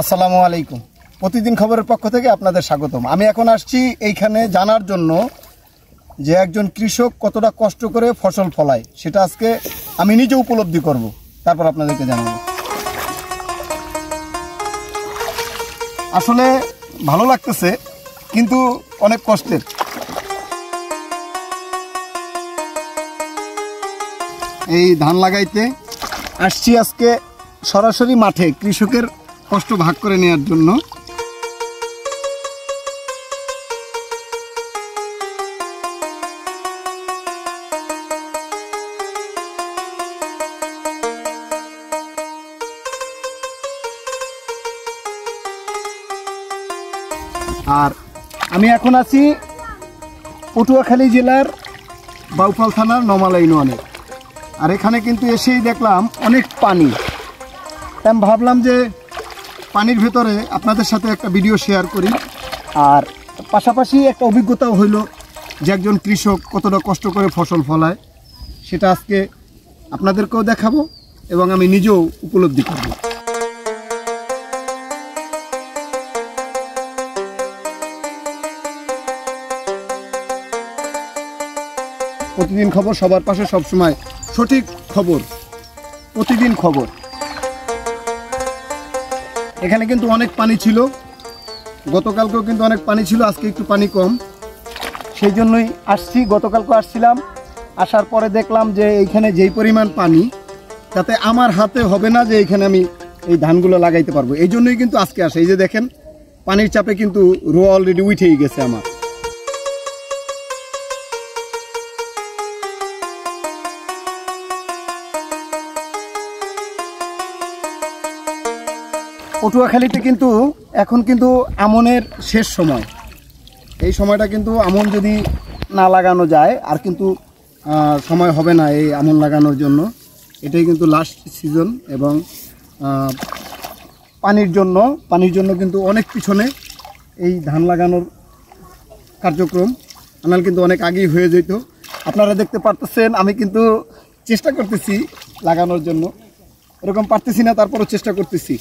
আসসালামু আলাইকুম। প্রতিদিন খবরের পক্ষ থেকে আপনাদের স্বাগতম। আমি এখন আসছি এইখানে জানার জন্য যে একজন কৃষক কতটা কষ্ট করে ফসল ফলায়, সেটা আজকে আমি নিজে উপলব্ধি করব, তারপর আপনাদেরকে জানাবো। আসলে ভালো লাগতেছে, কিন্তু অনেক কষ্টের। এই ধান লাগাইতে আসছি আজকে সরাসরি মাঠে কৃষকের কষ্ট ভাগ করে নেওয়ার জন্য। আর আমি এখন আছি পটুয়াখালী জেলার বাউফল থানার নমালা ইউনিয়নে। আর এখানে কিন্তু এসেই দেখলাম অনেক পানি। আমি ভাবলাম যে পানির ভেতরে আপনাদের সাথে একটা ভিডিও শেয়ার করি, আর পাশাপাশি একটা অভিজ্ঞতাও হইল যে একজন কৃষক কতটা কষ্ট করে ফসল ফলায়, সেটা আজকে আপনাদেরকেও দেখাবো এবং আমি নিজেও উপলব্ধি করব। প্রতিদিন খবর সবার পাশে, সবসময় সঠিক খবর, প্রতিদিন খবর। এখানে কিন্তু অনেক পানি ছিল, গতকালকেও কিন্তু অনেক পানি ছিল, আজকে একটু পানি কম, সেই জন্যই আসছি। গতকালকে আসছিলাম, আসার পরে দেখলাম যে এইখানে যেই পরিমাণ পানি, তাতে আমার হাতে হবে না যে এইখানে আমি এই ধানগুলো লাগাইতে পারবো। এই জন্যই কিন্তু আজকে আসে। এই যে দেখেন, পানির চাপে কিন্তু রোয়া অলরেডি উঠেই গেছে আমার। পটুয়াখালীতে কিন্তু এখন কিন্তু আমনের শেষ সময়। এই সময়টা কিন্তু আমন যদি না লাগানো যায় আর কিন্তু সময় হবে না এই আমন লাগানোর জন্য। এটাই কিন্তু লাস্ট সিজন এবং পানির জন্য কিন্তু অনেক পিছনে এই ধান লাগানোর কার্যক্রম, আনাল কিন্তু অনেক আগেই হয়ে যেত। আপনারা দেখতে পারতেছেন আমি কিন্তু চেষ্টা করতেছি লাগানোর জন্য, এরকম পারতেছি না, তারপরও চেষ্টা করতেছি।